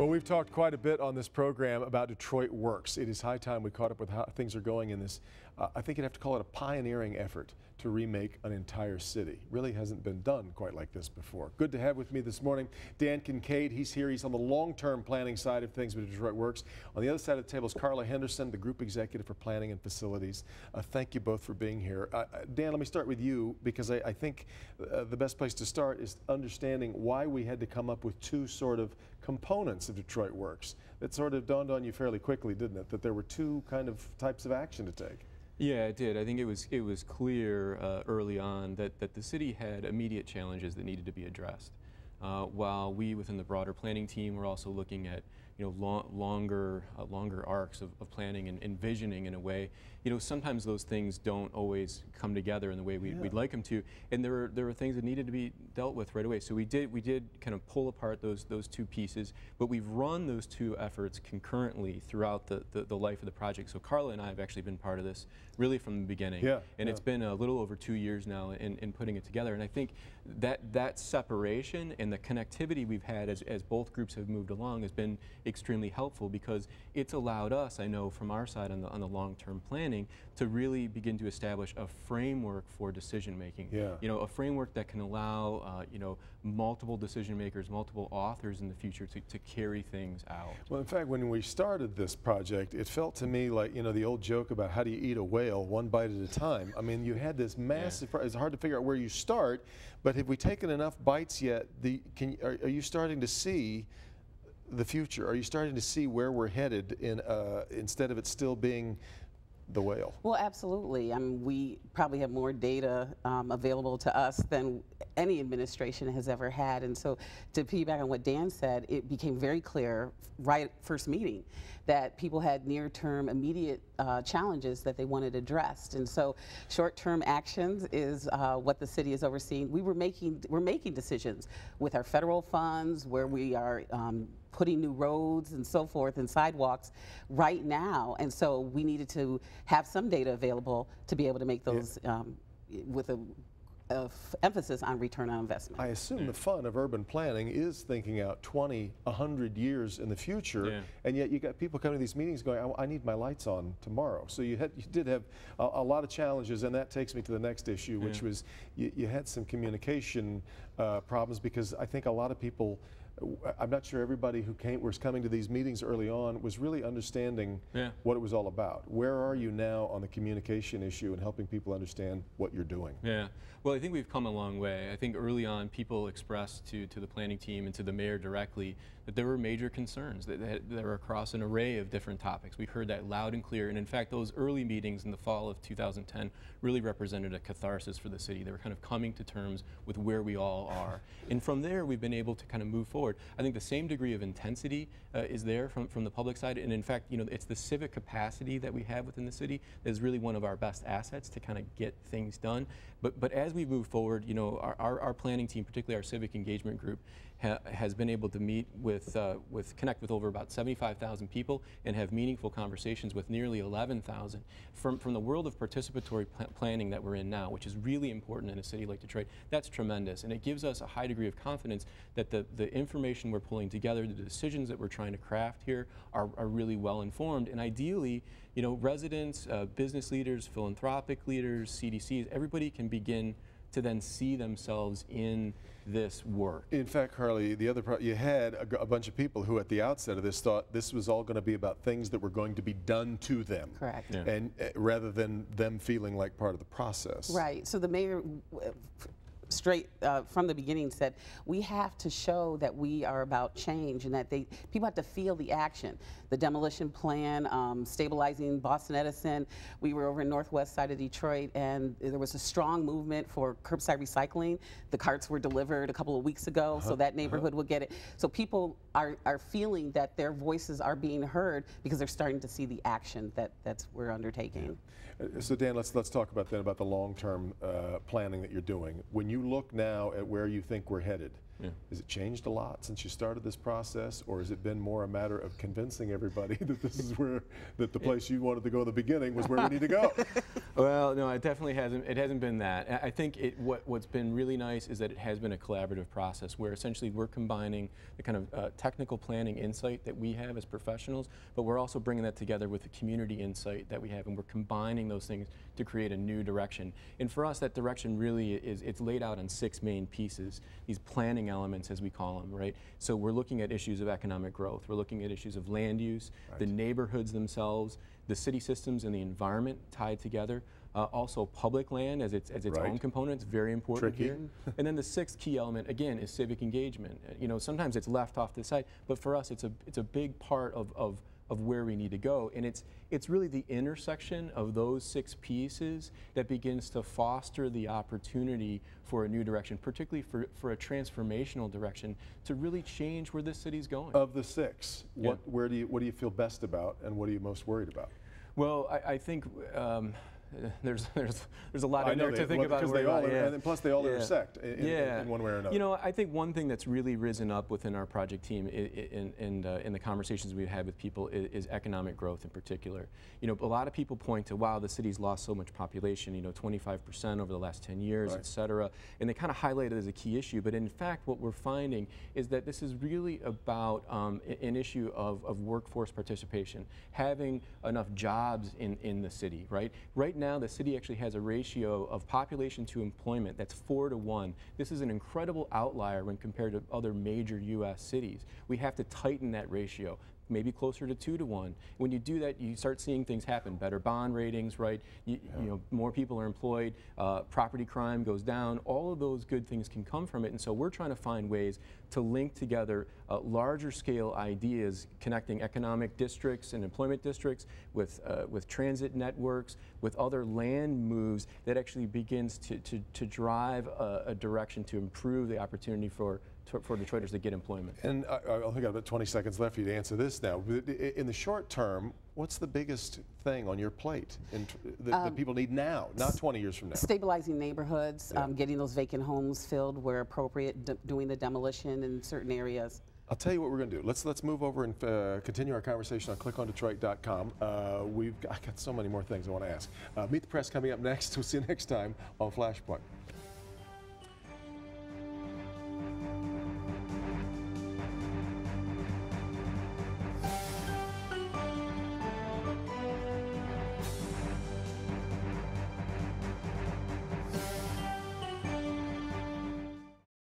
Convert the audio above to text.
Well, we've talked quite a bit on this program about Detroit Works. It is high time we caught up with how things are going in this, I think you'd have to call it a pioneering effort to remake an entire city. Really hasn't been done quite like this before. Good to have with me this morning Dan Kinkead. He's here. He's on the long-term planning side of things with Detroit Works. On the other side of the table is Karla Henderson, the Group Executive for Planning and Facilities. Thank you both for being here. Dan, let me start with you because I think the best place to start is understanding why we had to come up with two sort of components of Detroit Works. That sort of dawned on you fairly quickly, didn't it? That there were two kind of types of action to take. Yeah, it did. I think it was clear early on that the city had immediate challenges that needed to be addressed. While we within the broader planning team were also looking at longer arcs of planning and envisioning in a way. Sometimes those things don't always come together in the way we'd like them to, and there were things that needed to be dealt with right away. So we did kind of pull apart those two pieces, but we've run those two efforts concurrently throughout the life of the project. So Karla and I have actually been part of this really from the beginning, and it's been a little over 2 years now in putting it together. And I think that separation and the connectivity we've had as both groups have moved along has been extremely helpful, because it's allowed us, I know from our side on the long-term planning, to really begin to establish a framework for decision making. A framework that can allow multiple decision makers, multiple authors in the future to carry things out. Well, in fact, when we started this project, it felt to me like the old joke about how do you eat a whale one bite at a time. I mean, you had this massive. It's hard to figure out where you start, but have we taken enough bites yet? Are you starting to see the future? Are you starting to see where we're headed instead of it still being the whale? Well, absolutely. I mean, we probably have more data available to us than any administration has ever had. And so to piggyback on what Dan said, it became very clear right at first meeting that people had near-term immediate challenges that they wanted addressed. And so short-term actions is what the city is overseeing. We're making decisions with our federal funds where we are putting new roads and so forth and sidewalks right now. And so we needed to have some data available to be able to make those with a emphasis on return on investment. I assume the fun of urban planning is thinking out 20, 100 years in the future, and yet you got people coming to these meetings going, I need my lights on tomorrow. So you did have a lot of challenges, and that takes me to the next issue, which was you had some communication problems, because I think a lot of people, I'm not sure everybody who was coming to these meetings early on was really understanding what it was all about. Where are you now on the communication issue and helping people understand what you're doing? Yeah, well, I think we've come a long way. I think early on people expressed to the planning team and to the mayor directly that there were major concerns that were across an array of different topics. We heard that loud and clear, and in fact those early meetings in the fall of 2010 really represented a catharsis for the city. They were kind of coming to terms with where we all are. And from there we've been able to kind of move forward. I think the same degree of intensity is there from the public side, and in fact, it's the civic capacity that we have within the city that is really one of our best assets to kind of get things done. But as we move forward, our planning team, particularly our civic engagement group, has been able to meet connect with over about 75,000 people and have meaningful conversations with nearly 11,000 from the world of participatory planning that we're in now, which is really important in a city like Detroit. That's tremendous, and it gives us a high degree of confidence that the information we're pulling together, the decisions that we're trying to craft here are really well informed, and ideally, residents, business leaders, philanthropic leaders, CDCs, everybody can begin to then see themselves in this work. In fact, Karla, you had a bunch of people who at the outset of this thought this was all going to be about things that were going to be done to them. Correct. And rather than them feeling like part of the process. Right. So the mayor straight from the beginning said we have to show that we are about change and that people have to feel the action. The demolition plan, stabilizing Boston Edison. We were over in northwest side of Detroit, and there was a strong movement for curbside recycling. The carts were delivered a couple of weeks ago, so that neighborhood will get it. So people are feeling that their voices are being heard because they're starting to see the action that we're undertaking. So Dan, let's talk about then about the long-term planning that you're doing. When you look now at where you think we're headed, has it changed a lot since you started this process, or has it been more a matter of convincing everybody that this is where that the place you wanted to go in the beginning was where we need to go? Well, no, it definitely hasn't. It hasn't been that. I think what's been really nice is that it has been a collaborative process where essentially we're combining the kind of technical planning insight that we have as professionals, but we're also bringing that together with the community insight that we have, and we're combining those things to create a new direction. And for us, that direction really it's laid out on 6 main pieces, these planning elements as we call them, right? So we're looking at issues of economic growth, we're looking at issues of land use, the neighborhoods themselves, the city systems and the environment tied together. Also public land as its own component, it's very important here. And then the 6th key element, again, is civic engagement. You know, sometimes it's left off to the side, but for us it's a big part of where we need to go. And it's really the intersection of those 6 pieces that begins to foster the opportunity for a new direction, particularly for a transformational direction to really change where this city's going. Of the 6, what do you feel best about, and what are you most worried about? Well, I think there's a lot in there to think about. And plus they all intersect in one way or another. You know, I think one thing that's really risen up within our project team in the conversations we've had with people is economic growth in particular. You know, a lot of people point to, wow, the city's lost so much population, you know, 25% over the last 10 years, et cetera, and they kind of highlight it as a key issue. But in fact, what we're finding is that this is really about an issue of workforce participation, having enough jobs in the city, right? Right now, the city actually has a ratio of population to employment that's 4 to 1. This is an incredible outlier when compared to other major U.S. cities. We have to tighten that ratio, maybe closer to 2 to 1. When you do that, you start seeing things happen. Better bond ratings, right? You know, more people are employed, property crime goes down. All of those good things can come from it. And so we're trying to find ways to link together larger scale ideas connecting economic districts and employment districts with transit networks, with other land moves that actually begins to drive a direction to improve the opportunity for Detroiters to get employment. And I think I've got 20 seconds left for you to answer this now. In the short term, what's the biggest thing on your plate that people need now, not 20 years from now? Stabilizing neighborhoods, getting those vacant homes filled where appropriate, doing the demolition in certain areas. I'll tell you what we're going to do. Let's move over and continue our conversation on clickondetroit.com. I got so many more things I want to ask. Meet the Press coming up next. We'll see you next time on Flashpoint.